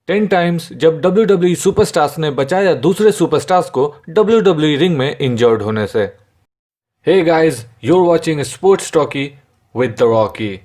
10 times जब WWE superstars ने बचाया दूसरे सुपरस्टार्स को WWE रिंग में इंजर्ड होने से। Hey guys, you're watching sports talkie with the Rocky.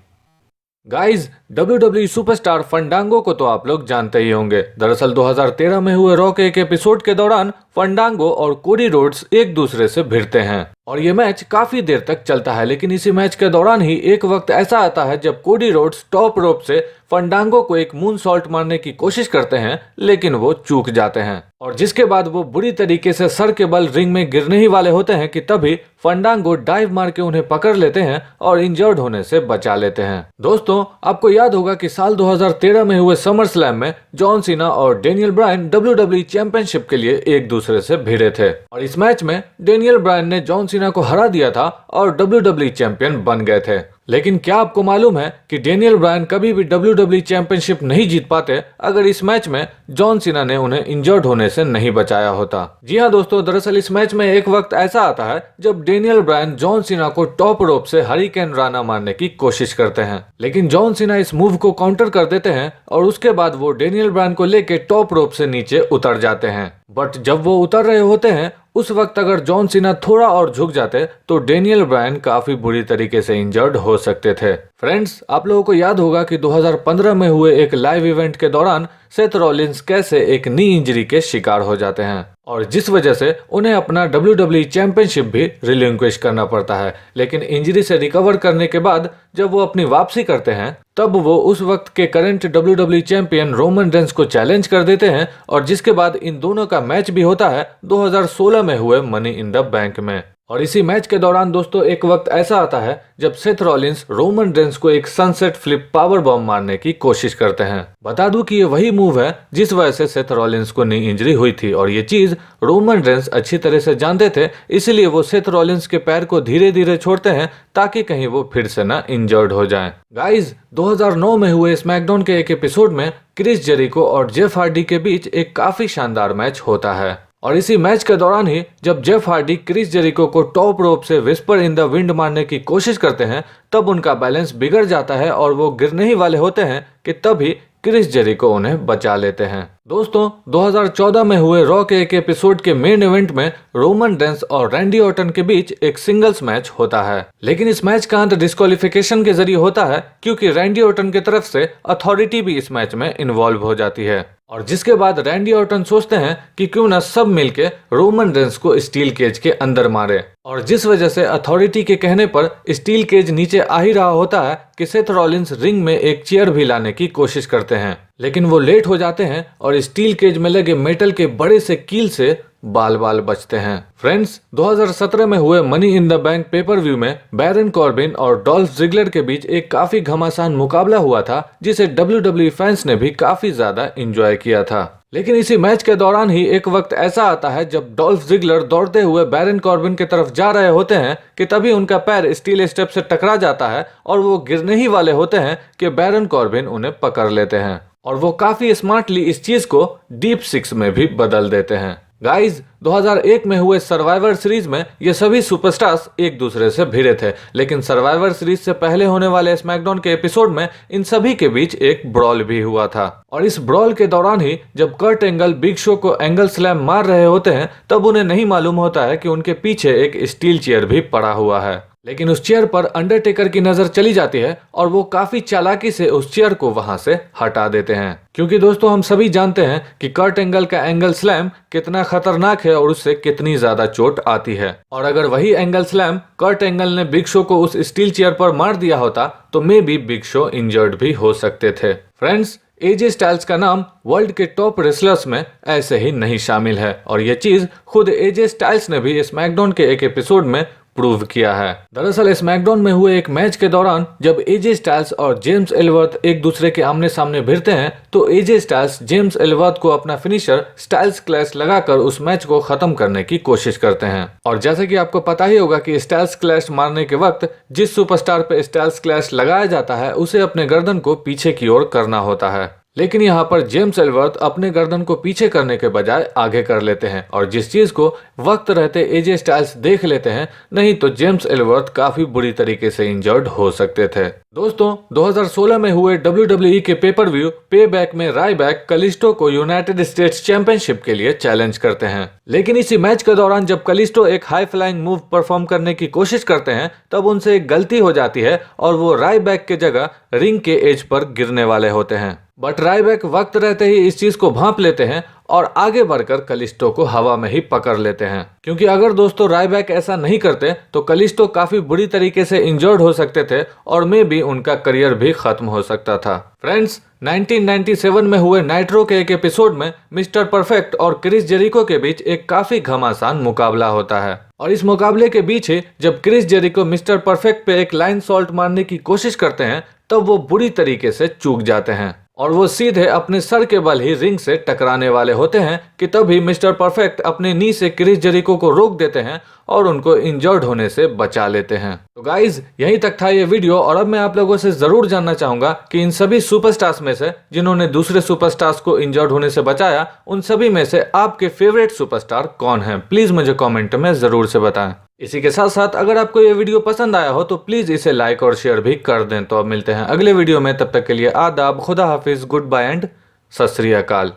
Guys, WWE superstar Fandango को तो आप लोग जानते ही होंगे। दरअसल 2013 में हुए रॉ के एक एपिसोड के दौरान फंडांगो और कोडी रोड्स एक दूसरे से भिड़ते हैं और ये मैच काफी देर तक चलता है। लेकिन इसी मैच के दौरान ही एक वक्त ऐसा आता है जब कोडी रोड्स टॉप रोप से फंडांगो को एक मून सॉल्ट मारने की कोशिश करते हैं, लेकिन वो चूक जाते हैं और जिसके बाद वो बुरी तरीके से सर के बल रिंग में गिरने ही वाले होते हैं कि तभी फंडांगो डाइव मार के उन्हें पकड़ लेते हैं और इंजर्ड होने से बचा लेते हैं। दोस्तों, आपको याद होगा कि साल 2013 में हुए समर स्लैम में जॉन सीना और डेनियल ब्रायन WWE चैंपियनशिप के लिए एक दूसरे से भिड़े थे और इस मैच में डेनियल ब्रायन ने जॉन सीना को हरा दिया था और WWE चैंपियन बन गए थे। लेकिन क्या आपको मालूम है कि डेनियल ब्रायन कभी भी WWE चैंपियनशिप नहीं जीत पाते अगर इस मैच में जॉन सीना ने उन्हें इंजर्ड होने से नहीं बचाया होता। जी हाँ दोस्तों, दरअसल इस मैच में एक वक्त ऐसा आता है जब डेनियल ब्रायन जॉन सीना को टॉप रोप से हरिकेन राना मारने की कोशिश करते हैं, लेकिन जॉन सीना इस मूव को काउंटर कर देते हैं और उसके बाद वो डेनियल ब्रायन को लेके टॉप रोप से नीचे उतर जाते हैं। बट जब वो उतर रहे होते हैं उस वक्त अगर जॉन सीना थोड़ा और झुक जाते तो डेनियल ब्रायन काफी बुरी तरीके से इंजर्ड हो सकते थे। फ्रेंड्स, आप लोगों को याद होगा कि 2015 में हुए एक लाइव इवेंट के दौरान सेथ रॉलिंस कैसे एक नी इंजरी के शिकार हो जाते हैं और जिस वजह से उन्हें अपना WWE चैंपियनशिप भी रिलिंक्विश करना पड़ता है। लेकिन इंजरी से रिकवर करने के बाद जब वो अपनी वापसी करते हैं तब वो उस वक्त के current WWE champion Roman Reigns को चैलेंज कर देते हैं और जिसके बाद इन दोनों का मैच भी होता है 2016 में हुए मनी इन द बैंक में। और इसी मैच के दौरान दोस्तों एक वक्त ऐसा आता है जब सेथ रॉलिंस रोमन रेंस को एक सनसेट फ्लिप पावर बॉम्ब मारने की कोशिश करते हैं। बता दूं कि ये वही मूव है जिस वजह से सेथ रॉलिंस को नी इंजरी हुई थी और ये चीज रोमन रेंस अच्छी तरह से जानते थे, इसलिए वो सेथ रॉलिंस के पैर को धीरे धीरे छोड़ते हैं ताकि कहीं वो फिर से ना इंजर्ड हो जाएं। गाइज, 2009 में हुए स्मैकडाउन के एक एपिसोड में क्रिस जेरिको और जेफ हार्डी के बीच एक काफी शानदार मैच होता है और इसी मैच के दौरान ही जब जेफ हार्डी क्रिस जेरिको को टॉप रोप से विस्पर इन द विंड मारने की कोशिश करते हैं तब उनका बैलेंस बिगड़ जाता है और वो गिरने ही वाले होते हैं कि तभी क्रिस जेरिको उन्हें बचा लेते हैं। दोस्तों, 2014 में हुए रॉ के एक एपिसोड के मेन इवेंट में रोमन रेंस और रैंडी ऑर्टन के बीच एक सिंगल्स मैच होता है, लेकिन इस मैच का अंत डिस्क्वालिफिकेशन के जरिए होता है क्योंकि रैंडी ऑर्टन की तरफ से अथॉरिटी भी इस मैच में इन्वॉल्व हो जाती है और जिसके बाद रैंडी ऑर्टन सोचते हैं कि क्यों ना सब मिलके रोमन रेंस को स्टील केज के अंदर मारे और जिस वजह से अथॉरिटी के कहने पर स्टील केज नीचे आ ही रहा होता है कि सेथ रॉलिंस रिंग में एक चेयर भी लाने की कोशिश करते हैं, लेकिन वो लेट हो जाते हैं और स्टील केज में लगे मेटल के बड़े से कील से बाल बाल बचते हैं। फ्रेंड्स, 2017 में हुए money in the bank pay per view में बैरन कॉर्बिन और डॉल्फ जिगलर के बीच एक काफी घमासान मुकाबला हुआ था जिसे WWE फैंस ने भी काफी ज्यादा एंजॉय किया था। लेकिन इसी मैच के दौरान ही एक वक्त ऐसा आता है जब डॉल्फ जिगलर दौड़ते हुए बैरन कॉर्बिन की तरफ जा रहे होते हैं कि तभी उनका पैर स्टील स्टेप से टकरा जाता है और वो गिरने ही वाले होते हैं कि बैरन कॉर्बिन उन्हें पकड़ लेते हैं और वो काफी स्मार्टली इस चीज को डीप सिक्स में भी बदल देते हैं। गाइज, 2001 में हुए सर्वाइवर सीरीज में ये सभी सुपरस्टार्स एक दूसरे से भिड़े थे, लेकिन सर्वाइवर सीरीज से पहले होने वाले स्मैकडाउन के एपिसोड में इन सभी के बीच एक ब्रॉल भी हुआ था और इस ब्रॉल के दौरान ही जब कर्ट एंगल बिग शो को एंगल स्लैम मार रहे होते हैं तब उन्हें नहीं मालूम होता है कि उनके पीछे एक स्टील चेयर भी पड़ा हुआ है, लेकिन उस चेयर पर अंडरटेकर की नजर चली जाती है और वो काफी चालाकी से उस चेयर को वहां से हटा देते हैं क्योंकि दोस्तों हम सभी जानते हैं कि कर्ट एंगल का एंगल स्लैम कितना खतरनाक है और उससे कितनी ज्यादा चोट आती है और अगर वही एंगल स्लैम कर्ट एंगल ने बिग शो को उस स्टील चेयर पर मार दिया होता तो may be big show injured भी हो सकते थे। फ्रेंड्स, एजे स्टाइल्स का नाम वर्ल्ड के टॉप रेसलर्स में ऐसे ही नहीं शामिल है और ये चीज खुद एजे स्टाइल्स ने भी स्मैकडाउन के एक एपिसोड में प्रूव किया है। दरअसल स्मैकडाउन में हुए एक मैच के दौरान जब एजे स्टाइल्स और जेम्स एलवर्थ एक दूसरे के आमने सामने भिड़ते हैं तो एजे स्टाइल्स जेम्स एलवर्थ को अपना फिनिशर स्टाइल्स क्लैश लगाकर उस मैच को खत्म करने की कोशिश करते हैं और जैसे कि आपको पता ही होगा कि स्टाइल्स क्लैश मारने के वक्त जिस सुपरस्टार पे स्टाइल्स क्लैश लगाया जाता है उसे अपने गर्दन को पीछे की ओर करना होता है लेकिन यहाँ पर जेम्स एलवर्थ अपने गर्दन को पीछे करने के बजाय आगे कर लेते हैं और जिस चीज को वक्त रहते एजे स्टाइल्स देख लेते हैं, नहीं तो जेम्स एलवर्थ काफी बुरी तरीके से इंजर्ड हो सकते थे। दोस्तों 2016 में हुए WWE के पेपर व्यू पे बैक में रायबैक कलिस्टो को यूनाइटेड स्टेट्स चैंपियनशिप के लिए चैलेंज करते हैं। लेकिन इसी मैच के दौरान जब कलिस्टो एक हाई फ्लाइंग मूव परफॉर्म करने की कोशिश करते हैं तब उनसे एक गलती हो जाती है और वो रायबैक के जगह रिंग के एज पर गिरने वाले होते हैं। बट रायबैक वक्त रहते ही इस चीज को भांप लेते हैं और आगे बढ़कर कलिस्टो को हवा में ही पकड़ लेते हैं, क्योंकि अगर दोस्तों रायबैक ऐसा नहीं करते तो कलिस्टो काफी बुरी तरीके से इंजर्ड हो सकते थे और मे भी उनका करियर भी खत्म हो सकता था। फ्रेंड्स 1997 में हुए नाइट्रो के एक एपिसोड में मिस्टर परफेक्ट और क्रिस जेरिको के बीच एक काफी घमासान मुकाबला होता है और इस मुकाबले के बीच ही जब क्रिस जेरिको मिस्टर परफेक्ट पे एक लाइन सॉल्ट मारने की कोशिश करते हैं तब वो बुरी तरीके से चूक जाते हैं और वो सीधे अपने सर के बल ही रिंग से टकराने वाले होते हैं कि तभी मिस्टर परफेक्ट अपने नी से क्रिस जेरिको को रोक देते हैं और उनको इंजर्ड होने से बचा लेते हैं। तो गाइज यहीं तक था ये वीडियो और अब मैं आप लोगों से जरूर जानना चाहूंगा कि इन सभी सुपरस्टार्स में से जिन्होंने दूसरे सुपरस्टार्स को इंजर्ड होने से बचाया, उन सभी में से आपके फेवरेट सुपरस्टार कौन है? प्लीज मुझे कमेंट में जरूर से बताएं। इसी के साथ साथ अगर आपको ये वीडियो पसंद आया हो तो प्लीज इसे लाइक और शेयर भी कर दें। तो अब मिलते हैं अगले वीडियो में, तब तक के लिए आदाब, खुदा हाफिज, गुड बाय एंड सत श्री अकाल।